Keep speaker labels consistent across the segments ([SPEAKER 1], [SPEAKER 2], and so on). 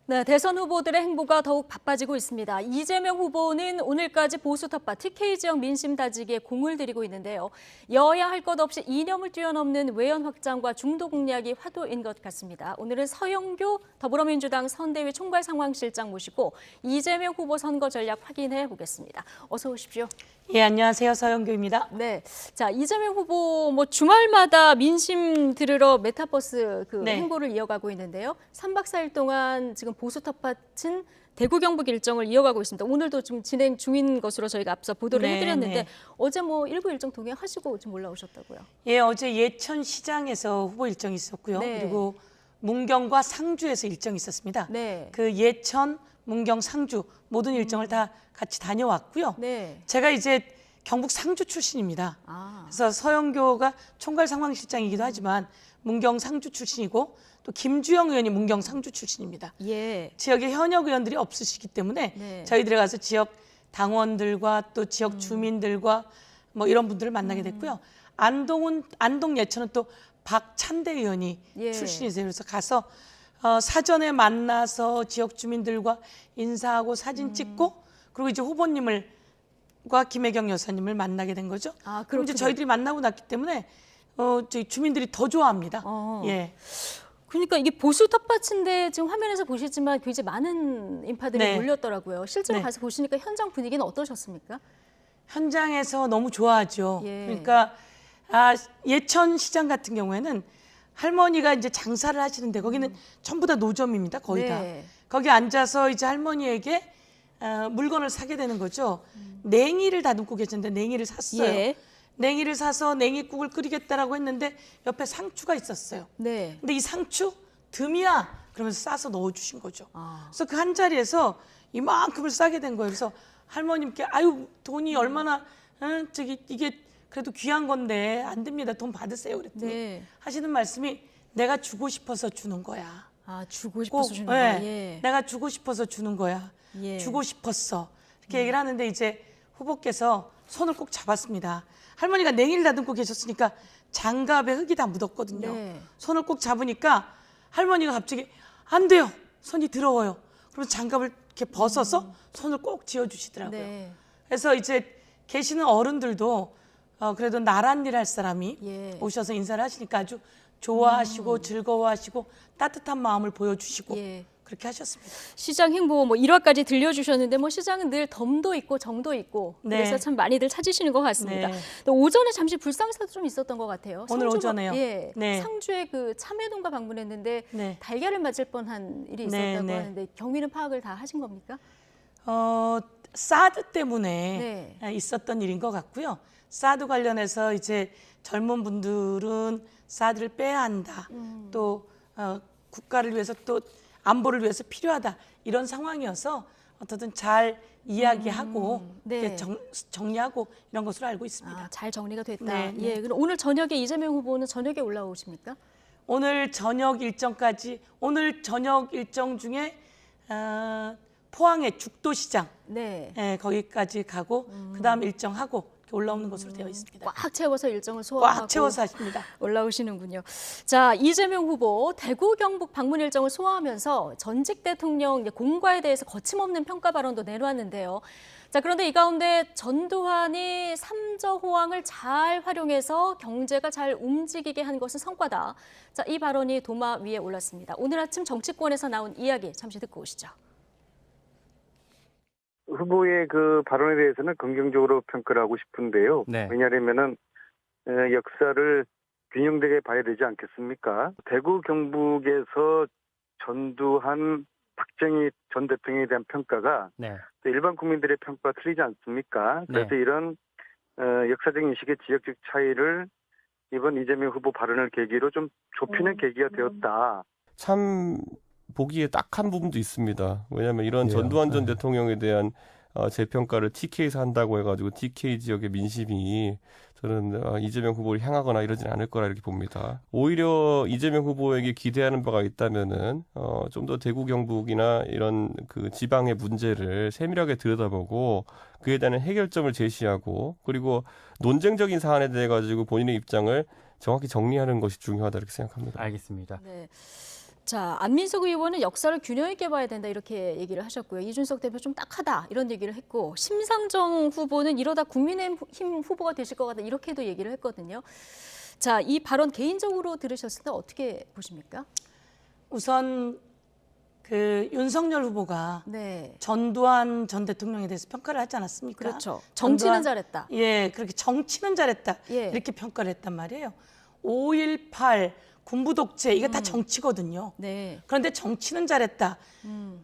[SPEAKER 1] 네, 대선 후보들의 행보가 더욱 바빠지고 있습니다. 이재명 후보는 오늘까지 보수 텃밭 TK 지역 민심 다지기에 공을 들이고 있는데요. 여야 할 것 없이 이념을 뛰어넘는 외연 확장과 중도 공략이 화두인 것 같습니다. 오늘은 서영교 더불어민주당 선대위 총괄상황실장 모시고 이재명 후보 선거 전략 확인해 보겠습니다. 어서 오십시오.
[SPEAKER 2] 예, 안녕하세요. 서영교입니다.
[SPEAKER 1] 네, 자 이재명 후보 주말마다 민심 들으러 메타버스 행보를 이어가고 있는데요. 3박 4일 동안 지금 보수 텃밭은 대구 경북 일정을 이어가고 있습니다. 오늘도 좀 진행 중인 것으로 저희가 앞서 보도를 해드렸는데 어제 일부 일정 동행하시고 좀 올라오셨다고요?
[SPEAKER 2] 예, 어제 예천시장에서 후보 일정이 있었고요. 그리고 문경과 상주에서 일정이 있었습니다. 그 예천, 문경, 상주 모든 일정을 다 같이 다녀왔고요. 제가 이제 경북 상주 출신입니다. 그래서 서영교가 총괄상황실장이기도 하지만 문경 상주 출신이고 또 김주영 의원이 문경 상주 출신입니다. 지역에 현역 의원들이 없으시기 때문에 저희들이 가서 지역 당원들과 또 지역 주민들과 이런 분들을 만나게 됐고요. 안동 예천은 또 박찬대 의원이 출신이세요. 그래서 가서 사전에 만나서 지역 주민들과 인사하고 사진 찍고 그리고 이제 후보님과 김혜경 여사님을 만나게 된 거죠. 그럼 이제 저희들이 만나고 났기 때문에 저희 주민들이 더 좋아합니다. 예.
[SPEAKER 1] 그러니까 이게 보수 텃밭인데 지금 화면에서 보시지만 굉장히 많은 인파들이 몰렸더라고요. 실제로 가서 보시니까 현장 분위기는 어떠셨습니까?
[SPEAKER 2] 현장에서 너무 좋아하죠. 그러니까 예천 시장 같은 경우에는 할머니가 이제 장사를 하시는데 거기는 전부 다 노점입니다. 거의 다. 거기 앉아서 이제 할머니에게 물건을 사게 되는 거죠. 냉이를 다듬고 계셨는데 냉이를 샀어요. 냉이를 사서 냉이국을 끓이겠다라고 했는데 옆에 상추가 있었어요. 근데 이 상추 듬이야 그러면서 싸서 넣어주신 거죠. 그래서 그 한 자리에서 이만큼을 싸게 된 거예요. 그래서 할머님께 아유 돈이 얼마나 이게 그래도 귀한 건데 안 됩니다. 돈 받으세요. 그랬더니 하시는 말씀이 내가 주고 싶어서 주는 거야.
[SPEAKER 1] 주고 싶어서 주는 거야.
[SPEAKER 2] 내가 주고 싶어서 주는 거야. 주고 싶었어. 이렇게 얘기를 하는데 이제 후보께서 손을 꼭 잡았습니다. 할머니가 냉이를 다듬고 계셨으니까 장갑에 흙이 다 묻었거든요. 손을 꼭 잡으니까 할머니가 갑자기 안 돼요. 손이 더러워요. 그러면 장갑을 이렇게 벗어서 손을 꼭 쥐어주시더라고요. 그래서 이제 계시는 어른들도 그래도 나란 일 할 사람이 오셔서 인사를 하시니까 아주 좋아하시고 즐거워하시고 따뜻한 마음을 보여주시고 그렇게 하셨습니다.
[SPEAKER 1] 시장 행보 일화까지 들려주셨는데 시장은 늘 덤도 있고 정도 있고 그래서 참 많이들 찾으시는 것 같습니다. 또 오전에 잠시 불상사도 좀 있었던 것 같아요.
[SPEAKER 2] 오늘 오전에요?
[SPEAKER 1] 상주에 그 참외동가 방문했는데 달걀을 맞을 뻔한 일이 있었다고 하는데 경위는 파악을 다 하신 겁니까?
[SPEAKER 2] 사드 때문에 있었던 일인 것 같고요. 사드 관련해서 이제 젊은 분들은 사드를 빼야 한다. 또 국가를 위해서 또 안보를 위해서 필요하다. 이런 상황이어서 어떻든 잘 이야기하고 정리하고 이런 것으로 알고 있습니다.
[SPEAKER 1] 잘 정리가 됐다. 그럼 오늘 저녁에 이재명 후보는 저녁에 올라오십니까?
[SPEAKER 2] 오늘 저녁 일정 중에 포항의 죽도시장 거기까지 가고 그다음 일정하고 올라오는 것으로 되어 있습니다.
[SPEAKER 1] 꽉 채워서 일정을 소화하고
[SPEAKER 2] 꽉 채워서 하십니다.
[SPEAKER 1] 올라오시는군요. 자, 이재명 후보 대구 경북 방문 일정을 소화하면서 전직 대통령 공과에 대해서 거침없는 평가 발언도 내놓았는데요. 자, 그런데 이 가운데 전두환이 삼저 호황을 잘 활용해서 경제가 잘 움직이게 한 것은 성과다. 자, 이 발언이 도마 위에 올랐습니다. 오늘 아침 정치권에서 나온 이야기 잠시 듣고 오시죠.
[SPEAKER 3] 후보의 그 발언에 대해서는 긍정적으로 평가를 하고 싶은데요. 왜냐하면은 역사를 균형되게 봐야 되지 않겠습니까? 대구 경북에서 전두환, 박정희 전 대통령에 대한 평가가 또 일반 국민들의 평가와 틀리지 않습니까? 그래서 이런 역사적 인식의 지역적 차이를 이번 이재명 후보 발언을 계기로 좀 좁히는 계기가 되었다.
[SPEAKER 4] 참 보기에 딱한 부분도 있습니다. 왜냐하면 이런 전두환 전 대통령에 대한 재평가를 TK에서 한다고 해가지고 TK 지역의 민심이 저는 이재명 후보를 향하거나 이러진 않을 거라 이렇게 봅니다. 오히려 이재명 후보에게 기대하는 바가 있다면은 좀 더 대구 경북이나 이런 그 지방의 문제를 세밀하게 들여다보고 그에 대한 해결점을 제시하고 그리고 논쟁적인 사안에 대해 가지고 본인의 입장을 정확히 정리하는 것이 중요하다 이렇게 생각합니다.
[SPEAKER 5] 알겠습니다.
[SPEAKER 1] 자, 안민석 의원은 역사를 균형 있게 봐야 된다 이렇게 얘기를 하셨고요. 이준석 대표 좀 딱하다 이런 얘기를 했고 심상정 후보는 이러다 국민의힘 후보가 되실 것 같다 이렇게도 얘기를 했거든요. 자, 이 발언 개인적으로 들으셨을 때 어떻게 보십니까?
[SPEAKER 2] 우선 그 윤석열 후보가 전두환 전 대통령에 대해서 평가를 하지 않았습니까?
[SPEAKER 1] 그렇죠. 정치는 잘했다.
[SPEAKER 2] 예, 그렇게 정치는 잘했다. 이렇게 평가를 했단 말이에요. 5.18 군부 독재 이게 다 정치거든요. 그런데 정치는 잘했다.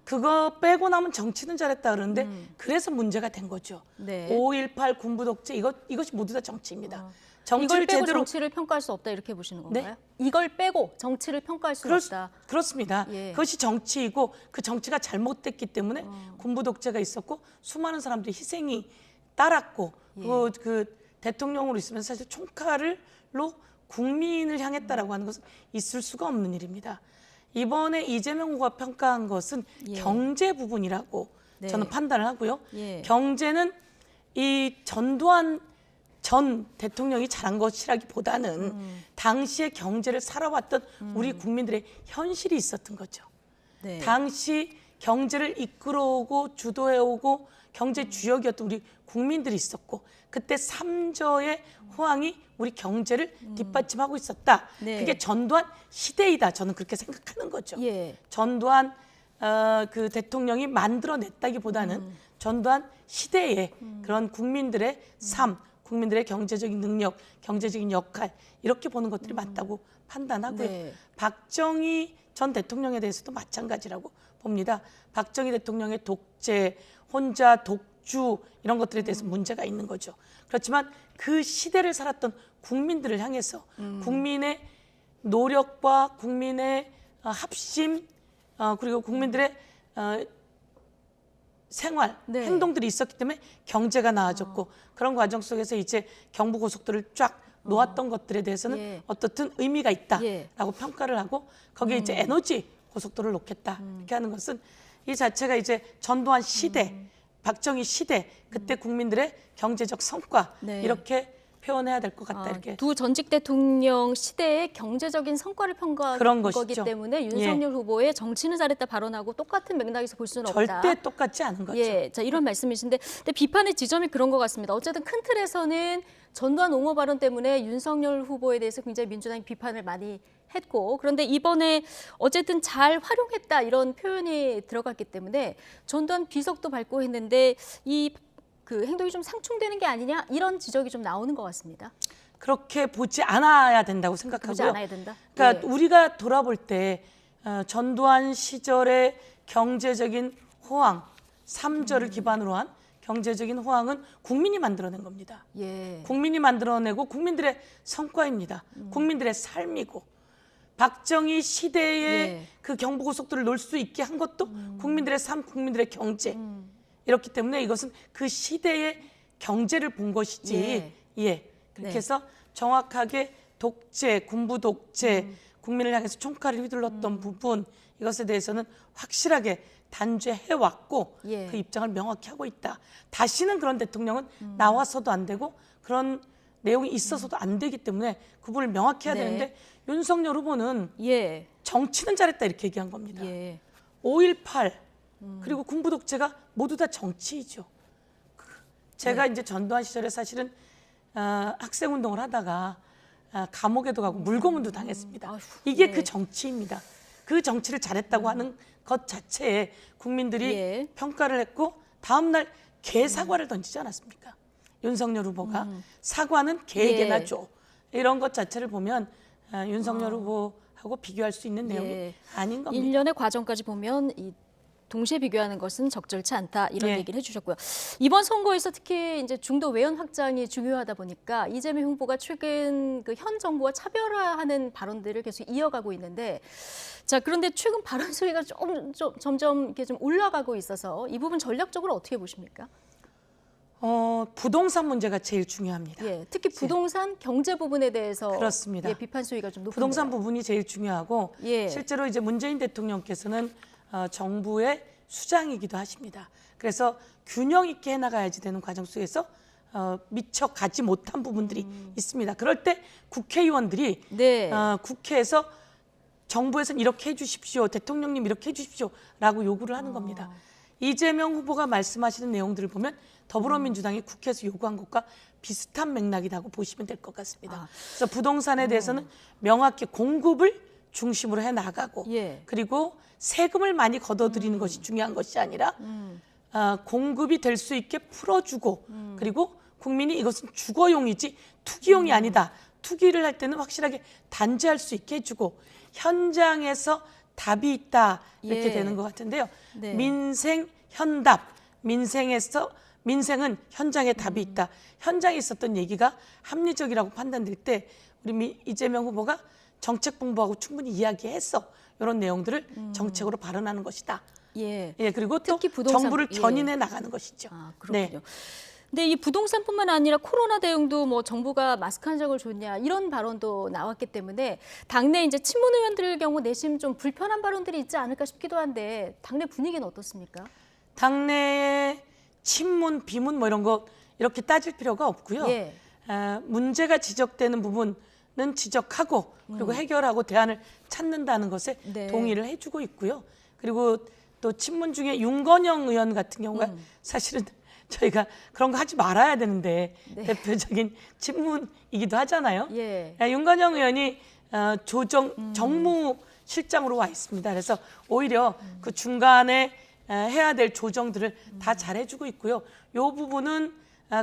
[SPEAKER 2] 그거 빼고 나면 정치는 잘했다 그러는데 그래서 문제가 된 거죠. 5.18 군부 독재 이것이 모두 다 정치입니다.
[SPEAKER 1] 이걸 빼고 정치를 평가할 수 없다 이렇게 보시는 건가요? 이걸 빼고 정치를 평가할 수 없다.
[SPEAKER 2] 그렇습니다. 그것이 정치이고 그 정치가 잘못됐기 때문에 군부 독재가 있었고 수많은 사람들이 희생이 따랐고 그 대통령으로 있으면 사실 총칼로 국민을 향했다라고 하는 것은 있을 수가 없는 일입니다. 이번에 이재명 후보가 평가한 것은 경제 부분이라고 저는 판단을 하고요. 경제는 이 전두환 전 대통령이 잘한 것이라기보다는 당시의 경제를 살아왔던 우리 국민들의 현실이 있었던 거죠. 당시 경제를 이끌어오고 주도해오고 경제 주역이었던 우리 국민들이 있었고 그때 삼저의 호황이 우리 경제를 뒷받침하고 있었다. 그게 전두환 시대이다. 저는 그렇게 생각하는 거죠. 전두환 그 대통령이 만들어냈다기보다는 전두환 시대의 그런 국민들의 삶, 국민들의 경제적인 능력, 경제적인 역할 이렇게 보는 것들이 맞다고 판단하고요. 박정희 전 대통령에 대해서도 마찬가지라고 봅니다. 박정희 대통령의 독재, 혼자 독주 이런 것들에 대해서 문제가 있는 거죠. 그렇지만 그 시대를 살았던 국민들을 향해서 국민의 노력과 국민의 합심 그리고 국민들의 생활, 행동들이 있었기 때문에 경제가 나아졌고 그런 과정 속에서 이제 경부고속도로를 쫙 놓았던 것들에 대해서는 어떻든 의미가 있다라고 평가를 하고 거기에 이제 에너지 고속도로를 놓겠다 이렇게 하는 것은 이 자체가 이제 전두환 시대, 박정희 시대 그때 국민들의 경제적 성과 이렇게 표현해야 될 것 같다 이렇게.
[SPEAKER 1] 두 전직 대통령 시대의 경제적인 성과를 평가한 거기 때문에 윤석열 후보의 정치는 잘했다 발언하고 똑같은 맥락에서 볼 수는 없다.
[SPEAKER 2] 절대 똑같지 않은 거죠.
[SPEAKER 1] 자, 이런 말씀이신데 근데 비판의 지점이 그런 것 같습니다. 어쨌든 큰 틀에서는 전두환 옹호 발언 때문에 윤석열 후보에 대해서 굉장히 민주당이 비판을 많이 했고 그런데 이번에 어쨌든 잘 활용했다 이런 표현이 들어갔기 때문에 전두환 비석도 밟고 했는데 그 행동이 좀 상충되는 게 아니냐 이런 지적이 좀 나오는 것 같습니다.
[SPEAKER 2] 그렇게 보지 않아야 된다고 생각하고요.
[SPEAKER 1] 보지 않아야 된다.
[SPEAKER 2] 그러니까 우리가 돌아볼 때 전두환 시절의 경제적인 호황, 삼저를 기반으로 한 경제적인 호황은 국민이 만들어낸 겁니다. 국민이 만들어내고 국민들의 성과입니다. 국민들의 삶이고 박정희 시대의 그 경부고속도로를 놓을 수 있게 한 것도 국민들의 삶, 국민들의 경제. 이렇기 때문에 이것은 그 시대의 경제를 본 것이지. 그렇게 해서 정확하게 독재, 군부 독재, 국민을 향해서 총칼을 휘둘렀던 부분 이것에 대해서는 확실하게 단죄해왔고 그 입장을 명확히 하고 있다. 다시는 그런 대통령은 나와서도 안 되고 그런 내용이 있어서도 안 되기 때문에 그 부분을 명확히 해야 되는데 윤석열 후보는 정치는 잘했다 이렇게 얘기한 겁니다. 5.18 그리고 군부 독재가 모두 다 정치이죠. 제가 이제 전두환 시절에 사실은 학생 운동을 하다가 감옥에도 가고 물고문도 당했습니다. 이게 그 정치입니다. 그 정치를 잘했다고 하는 것 자체에 국민들이 평가를 했고 다음 날 개사과를 던지지 않았습니까? 윤석열 후보가 사과는 개에게나 줘. 이런 것 자체를 보면 윤석열 후보하고 비교할 수 있는 내용이 아닌 겁니다.
[SPEAKER 1] 일련의 과정까지 보면 동시에 비교하는 것은 적절치 않다 이런 얘기를 해주셨고요. 이번 선거에서 특히 이제 중도 외연 확장이 중요하다 보니까 이재명 후보가 최근 그 현 정부와 차별화하는 발언들을 계속 이어가고 있는데, 자 그런데 최근 발언 수위가 점점 이렇게 좀 올라가고 있어서 이 부분 전략적으로 어떻게 보십니까?
[SPEAKER 2] 부동산 문제가 제일 중요합니다.
[SPEAKER 1] 특히 부동산 경제 부분에 대해서
[SPEAKER 2] 그렇습니다.
[SPEAKER 1] 비판 수위가 좀 높은
[SPEAKER 2] 부동산 부분이 제일 중요하고 실제로 이제 문재인 대통령께서는 정부의 수장이기도 하십니다. 그래서 균형 있게 해나가야지 되는 과정 속에서 미처 가지 못한 부분들이 있습니다. 그럴 때 국회의원들이 국회에서 정부에서는 이렇게 해주십시오, 대통령님 이렇게 해주십시오라고 요구를 하는 겁니다. 이재명 후보가 말씀하시는 내용들을 보면 더불어민주당이 국회에서 요구한 것과 비슷한 맥락이라고 보시면 될 것 같습니다. 그래서 부동산에 대해서는 명확히 공급을 중심으로 해 나가고 그리고 세금을 많이 걷어들이는 것이 중요한 것이 아니라 공급이 될 수 있게 풀어주고 그리고 국민이 이것은 주거용이지 투기용이 아니다. 투기를 할 때는 확실하게 단죄할 수 있게 해주고 현장에서 답이 있다 이렇게 되는 것 같은데요. 민생 현답, 민생은 현장에 답이 있다. 현장에 있었던 얘기가 합리적이라고 판단될 때 우리 이재명 후보가 정책 본부하고 충분히 이야기했어. 이런 내용들을 정책으로 발언하는 것이다. 그리고 또 정부를 견인해 나가는 것이죠.
[SPEAKER 1] 그렇군요. 근데 이 부동산뿐만 아니라 코로나 대응도 뭐 정부가 마스크 한 장을 줬냐 이런 발언도 나왔기 때문에 당내 이제 친문 의원들 경우 내심 좀 불편한 발언들이 있지 않을까 싶기도 한데 당내 분위기는 어떻습니까?
[SPEAKER 2] 당내의 친문, 비문 뭐 이런 거 이렇게 따질 필요가 없고요. 문제가 지적되는 부분은 지적하고 그리고 해결하고 대안을 찾는다는 것에 동의를 해주고 있고요. 그리고 또 친문 중에 윤건영 의원 같은 경우가 사실은 저희가 그런 거 하지 말아야 되는데 대표적인 친문이기도 하잖아요. 윤건영 의원이 정무실장으로 와 있습니다. 그래서 오히려 그 중간에 해야 될 조정들을 다 잘해주고 있고요. 이 부분은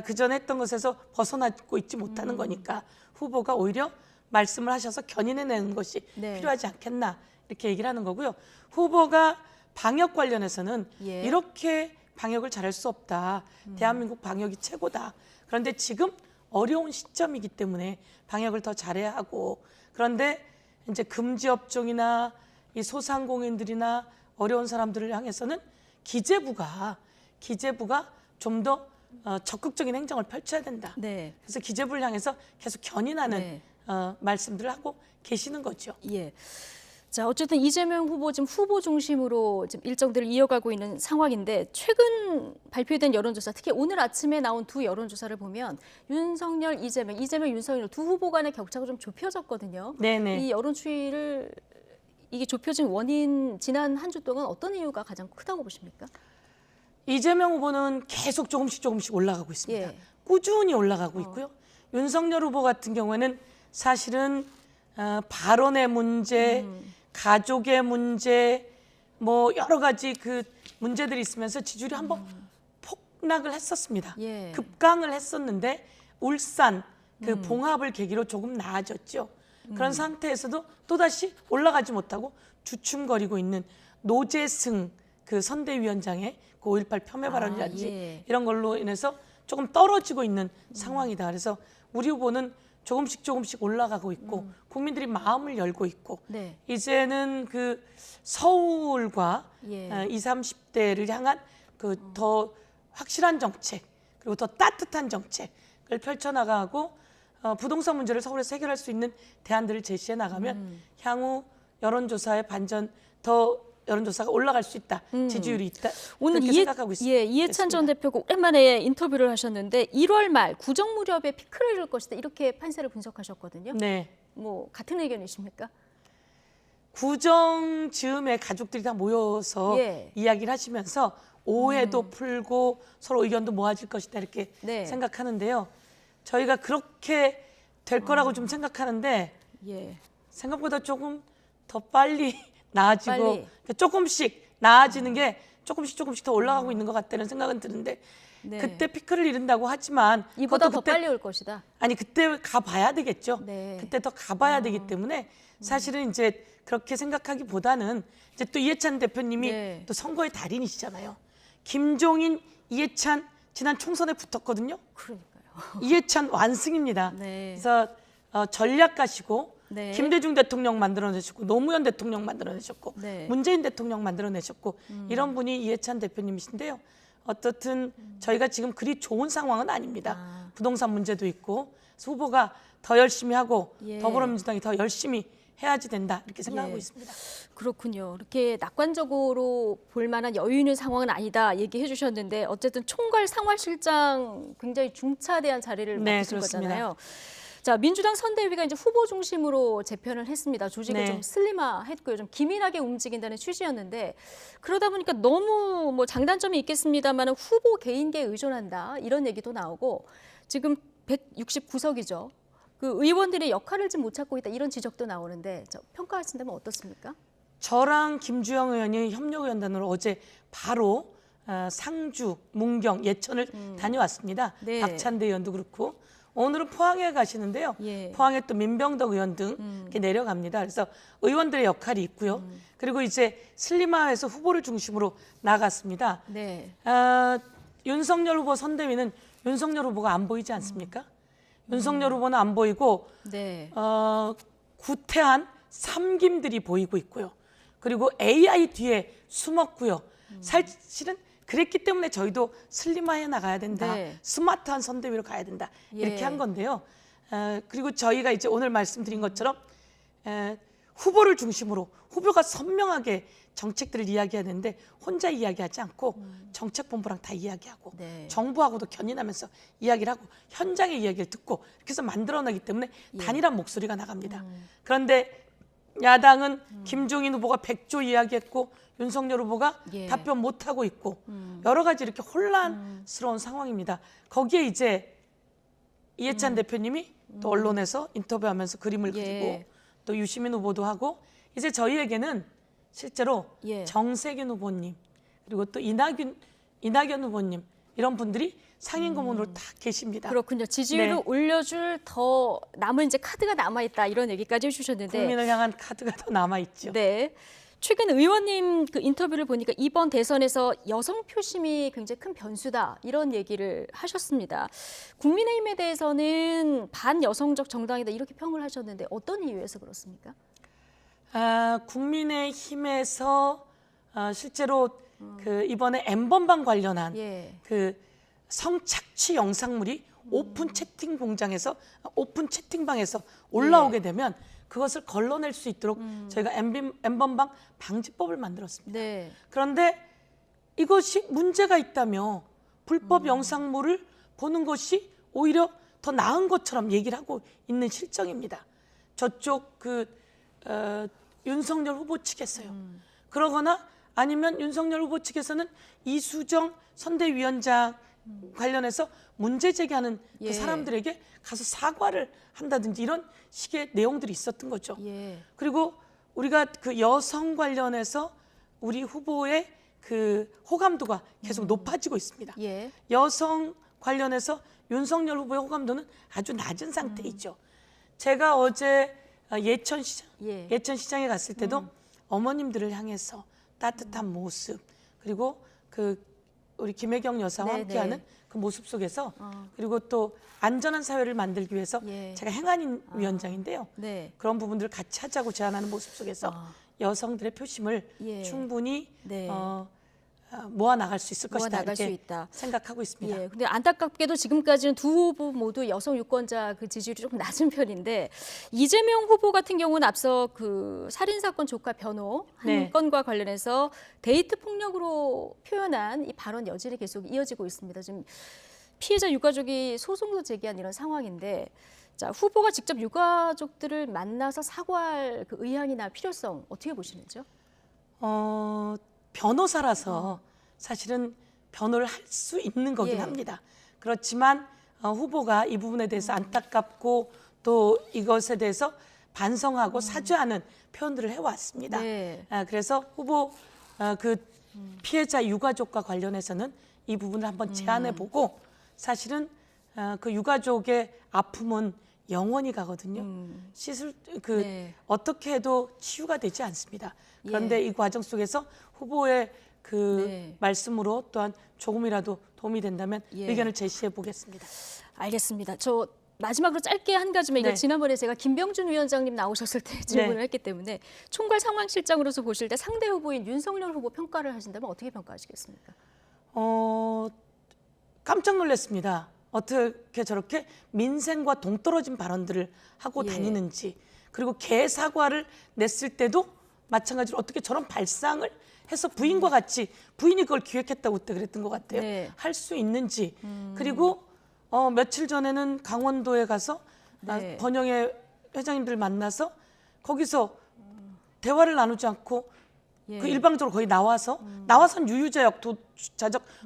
[SPEAKER 2] 그전에 했던 것에서 벗어나고 있지 못하는 거니까 후보가 오히려 말씀을 하셔서 견인해내는 것이 필요하지 않겠나 이렇게 얘기를 하는 거고요. 후보가 방역 관련해서는 이렇게 방역을 잘할 수 없다. 대한민국 방역이 최고다. 그런데 지금 어려운 시점이기 때문에 방역을 더 잘해야 하고 그런데 이제 금지 업종이나 이 소상공인들이나 어려운 사람들을 향해서는 기재부가 좀 더 적극적인 행정을 펼쳐야 된다. 그래서 기재부를 향해서 계속 견인하는 말씀들을 하고 계시는 거죠.
[SPEAKER 1] 자, 어쨌든 이재명 후보 지금 후보 중심으로 지금 일정들을 이어가고 있는 상황인데 최근 발표된 여론조사, 특히 오늘 아침에 나온 두 여론조사를 보면 윤석열, 이재명, 윤석열 두 후보 간의 격차가 좀 좁혀졌거든요. 이 여론 추이를 이게 좁혀진 원인 지난 한 주 동안 어떤 이유가 가장 크다고 보십니까?
[SPEAKER 2] 이재명 후보는 계속 조금씩 올라가고 있습니다. 꾸준히 올라가고 있고요. 윤석열 후보 같은 경우에는 사실은 발언의 문제, 가족의 문제, 뭐 여러 가지 그 문제들이 있으면서 지지율이 한번 폭락을 했었습니다. 급강을 했었는데 울산 그 봉합을 계기로 조금 나아졌죠. 그런 상태에서도 또다시 올라가지 못하고 주춤거리고 있는 노재승 그 선대위원장의 그 5.18 폄훼 발언이라든지 이런 걸로 인해서 조금 떨어지고 있는 상황이다. 그래서 우리 후보는 조금씩 올라가고 있고 국민들이 마음을 열고 있고 이제는 그 서울과 20, 30대를 향한 그 더 확실한 정책 그리고 더 따뜻한 정책을 펼쳐나가고 부동산 문제를 서울에서 해결할 수 있는 대안들을 제시해 나가면 향후 여론조사의 반전 더 여론조사가 올라갈 수 있다. 지지율이 있다.
[SPEAKER 1] 오늘
[SPEAKER 2] 생각하고 있습니다.
[SPEAKER 1] 이해찬 전 대표가 오랜만에 인터뷰를 하셨는데 1월 말 구정 무렵에 피크를 이룰 것이다. 이렇게 판세를 분석하셨거든요. 뭐 같은 의견이십니까?
[SPEAKER 2] 구정 즈음에 가족들이 다 모여서 이야기를 하시면서 오해도 풀고 서로 의견도 모아질 것이다. 이렇게 생각하는데요. 저희가 그렇게 될 거라고 좀 생각하는데 생각보다 조금 더 빨리 나아지고 조금씩 나아지는 게 조금씩 더 올라가고 있는 것 같다는 생각은 드는데 그때 피크를 이룬다고 하지만
[SPEAKER 1] 이보다 더 빨리 올 것이다.
[SPEAKER 2] 아니 그때 가봐야 되겠죠. 그때 더 가봐야 되기 때문에 사실은 이제 그렇게 생각하기보다는 이제 또 이해찬 대표님이 또 선거의 달인이시잖아요. 김종인, 이해찬 지난 총선에 붙었거든요.
[SPEAKER 1] 그러니까요.
[SPEAKER 2] 이해찬 완승입니다. 그래서 전략가시고 김대중 대통령 만들어내셨고 노무현 대통령 만들어내셨고 문재인 대통령 만들어내셨고 이런 분이 이해찬 대표님이신데요. 어떻든 저희가 지금 그리 좋은 상황은 아닙니다. 부동산 문제도 있고 후보가 더 열심히 하고 더불어민주당이 더 열심히 해야지 된다 이렇게 생각하고 있습니다.
[SPEAKER 1] 그렇군요. 이렇게 낙관적으로 볼 만한 여유 있는 상황은 아니다 얘기해 주셨는데 어쨌든 총괄 상황실장 굉장히 중차대한 자리를 맡으신 거잖아요. 자, 민주당 선대위가 이제 후보 중심으로 재편을 했습니다. 조직을
[SPEAKER 2] 네.
[SPEAKER 1] 좀 슬림화했고요. 좀 기민하게 움직인다는 취지였는데 그러다 보니까 너무 뭐 장단점이 있겠습니다만 후보 개인계에 의존한다 이런 얘기도 나오고 지금 169석이죠. 그 의원들의 역할을 좀 못 찾고 있다 이런 지적도 나오는데 평가하신다면 어떻습니까?
[SPEAKER 2] 저랑 김주영 의원이 협력위원단으로 어제 바로 상주, 문경, 예천을 다녀왔습니다.
[SPEAKER 1] 네.
[SPEAKER 2] 박찬대 의원도 그렇고 오늘은 포항에 가시는데요.
[SPEAKER 1] 예.
[SPEAKER 2] 포항에 또 민병덕 의원 등 이렇게 내려갑니다. 그래서 의원들의 역할이 있고요. 그리고 이제 슬림화해서 후보를 중심으로 나갔습니다.
[SPEAKER 1] 네.
[SPEAKER 2] 윤석열 후보 선대위는 윤석열 후보가 안 보이지 않습니까? 윤석열 후보는 안 보이고
[SPEAKER 1] 네.
[SPEAKER 2] 구태한 삼김들이 보이고 있고요. 그리고 AI 뒤에 숨었고요. 사실은 그랬기 때문에 저희도 슬림화해 나가야 된다.
[SPEAKER 1] 네.
[SPEAKER 2] 스마트한 선대위로 가야 된다. 이렇게
[SPEAKER 1] 예.
[SPEAKER 2] 한 건데요. 그리고 저희가 이제 오늘 말씀드린 것처럼 후보를 중심으로 후보가 선명하게 정책들을 이야기해야 되는데 혼자 이야기하지 않고 정책본부랑 다 이야기하고
[SPEAKER 1] 네.
[SPEAKER 2] 정부하고도 견인하면서 이야기를 하고 현장의 이야기를 듣고 이렇게 해서 만들어내기 때문에 단일한 목소리가 나갑니다. 그런데 야당은 김종인 후보가 100조 이야기했고 윤석열 후보가
[SPEAKER 1] 예.
[SPEAKER 2] 답변 못하고 있고 여러 가지 이렇게 혼란스러운 상황입니다. 거기에 이제 이해찬 대표님이 또 언론에서 인터뷰하면서 그림을
[SPEAKER 1] 예.
[SPEAKER 2] 그리고 또 유시민 후보도 하고 이제 저희에게는 실제로
[SPEAKER 1] 예.
[SPEAKER 2] 정세균 후보님 그리고 또 이낙연 후보님 이런 분들이 상임 고문으로 다 계십니다.
[SPEAKER 1] 그렇군요. 지지율을
[SPEAKER 2] 네.
[SPEAKER 1] 올려줄 더 남은 이제 카드가 남아있다 이런 얘기까지 해주셨는데
[SPEAKER 2] 국민을 향한 카드가 더 남아 있죠.
[SPEAKER 1] 네. 최근 의원님 그 인터뷰를 보니까 이번 대선에서 여성 표심이 굉장히 큰 변수다 이런 얘기를 하셨습니다. 국민의힘에 대해서는 반여성적 정당이다 이렇게 평을 하셨는데 어떤 이유에서 그렇습니까?
[SPEAKER 2] 국민의힘에서 실제로 그 이번에 N번방 관련한
[SPEAKER 1] 예.
[SPEAKER 2] 그 성착취 영상물이 오픈 채팅 공장에서 오픈 채팅방에서 올라오게 되면 그것을 걸러낼 수 있도록 저희가 N번방 방지법을 만들었습니다.
[SPEAKER 1] 네.
[SPEAKER 2] 그런데 이것이 문제가 있다며 불법 영상물을 보는 것이 오히려 더 나은 것처럼 얘기를 하고 있는 실정입니다. 저쪽 윤석열 후보 측에서요. 그러거나 아니면 윤석열 후보 측에서는 이수정 선대위원장 관련해서 문제 제기하는
[SPEAKER 1] 예.
[SPEAKER 2] 그 사람들에게 가서 사과를 한다든지 이런 식의 내용들이 있었던 거죠.
[SPEAKER 1] 예.
[SPEAKER 2] 그리고 우리가 그 여성 관련해서 우리 후보의 그 호감도가 계속 높아지고 있습니다.
[SPEAKER 1] 예.
[SPEAKER 2] 여성 관련해서 윤석열 후보의 호감도는 아주 낮은 상태이죠. 제가 어제 예천시장에 갔을 때도 어머님들을 향해서 따뜻한 모습 그리고 그 우리 김혜경 여사와
[SPEAKER 1] 네,
[SPEAKER 2] 함께하는
[SPEAKER 1] 네.
[SPEAKER 2] 그 모습 속에서 그리고 또 안전한 사회를 만들기 위해서
[SPEAKER 1] 예.
[SPEAKER 2] 제가 행안위 위원장인데요.
[SPEAKER 1] 네.
[SPEAKER 2] 그런 부분들을 같이 하자고 제안하는 모습 속에서 여성들의 표심을
[SPEAKER 1] 예.
[SPEAKER 2] 충분히
[SPEAKER 1] 네.
[SPEAKER 2] 모아 나갈 수 있을 것이다
[SPEAKER 1] 나갈 수
[SPEAKER 2] 이렇게
[SPEAKER 1] 있다.
[SPEAKER 2] 생각하고 있습니다.
[SPEAKER 1] 예. 근데 안타깝게도 지금까지는 두 후보 모두 여성 유권자 그 지지율이 조금 낮은 편인데 이재명 후보 같은 경우는 앞서 그 살인 사건 조카 변호 한
[SPEAKER 2] 네.
[SPEAKER 1] 건과 관련해서 데이트 폭력으로 표현한 이 발언 여진이 계속 이어지고 있습니다. 지금 피해자 유가족이 소송도 제기한 이런 상황인데 자, 후보가 직접 유가족들을 만나서 사과할 그 의향이나 필요성 어떻게 보시는지요?
[SPEAKER 2] 변호사라서 사실은 변호를 할 수 있는 거긴
[SPEAKER 1] 예.
[SPEAKER 2] 합니다. 그렇지만 후보가 이 부분에 대해서 안타깝고 또 이것에 대해서 반성하고 사죄하는 표현들을 해왔습니다.
[SPEAKER 1] 네.
[SPEAKER 2] 그래서 후보 그 피해자 유가족과 관련해서는 이 부분을 한번 제안해보고 사실은 그 유가족의 아픔은 영원히 가거든요. 시술
[SPEAKER 1] 네.
[SPEAKER 2] 어떻게 해도 치유가 되지 않습니다. 그런데 이 과정 속에서 후보의 그 말씀으로 또한 조금이라도 도움이 된다면 의견을 제시해 보겠습니다.
[SPEAKER 1] 알겠습니다. 저 마지막으로 짧게 한 가지만 이거 지난번에 제가 김병준 위원장님 나오셨을 때 질문을 했기 때문에 총괄 상황실장으로서 보실 때 상대 후보인 윤석열 후보 평가를 하신다면 어떻게 평가하시겠습니까?
[SPEAKER 2] 깜짝 놀랐습니다. 어떻게 저렇게 민생과 동떨어진 발언들을 하고 다니는지 그리고 개 사과를 냈을 때도 마찬가지로 어떻게 저런 발상을 해서 부인과 같이 부인이 그걸 기획했다고 그때 그랬던 것 같아요. 할 수 있는지 그리고 며칠 전에는 강원도에 가서
[SPEAKER 1] 네.
[SPEAKER 2] 번영의 회장님들 만나서 거기서 대화를 나누지 않고 그 일방적으로 거의 나와선 유유자적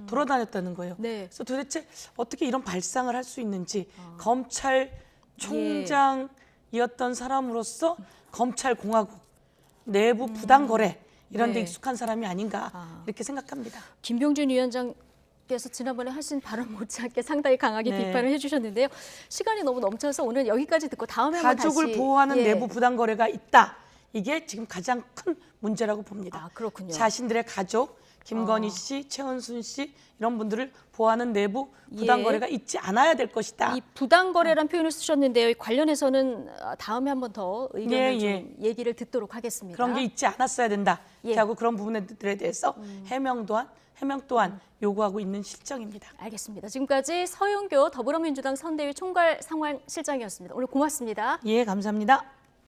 [SPEAKER 2] 돌아다녔다는 거예요.
[SPEAKER 1] 네.
[SPEAKER 2] 그래서 도대체 어떻게 이런 발상을 할 수 있는지 검찰총장이었던 사람으로서 검찰공화국 내부 부당거래 이런 데 익숙한 사람이 아닌가 이렇게 생각합니다.
[SPEAKER 1] 김병준 위원장께서 지난번에 하신 발언 못지않게 상당히 강하게 비판을 해주셨는데요. 시간이 너무 넘쳐서 오늘 여기까지 듣고 다음에 한번 다시.
[SPEAKER 2] 가족을 보호하는 내부 부당거래가 있다. 이게 지금 가장 큰 문제라고 봅니다.
[SPEAKER 1] 그렇군요.
[SPEAKER 2] 자신들의 가족, 김건희 씨, 최은순 씨 이런 분들을 보호하는 내부 부당거래가 있지 않아야 될 것이다.
[SPEAKER 1] 이 부당거래란 표현을 쓰셨는데요. 관련해서는 다음에 한번 더 의견을 좀 얘기를 듣도록 하겠습니다.
[SPEAKER 2] 그런 게 있지 않았어야 된다. 하고 그런 부분들에 대해서 해명 또한 요구하고 있는 실정입니다.
[SPEAKER 1] 알겠습니다. 지금까지 서영교 더불어민주당 선대위 총괄 상황실장이었습니다. 오늘 고맙습니다.
[SPEAKER 2] 예, 감사합니다.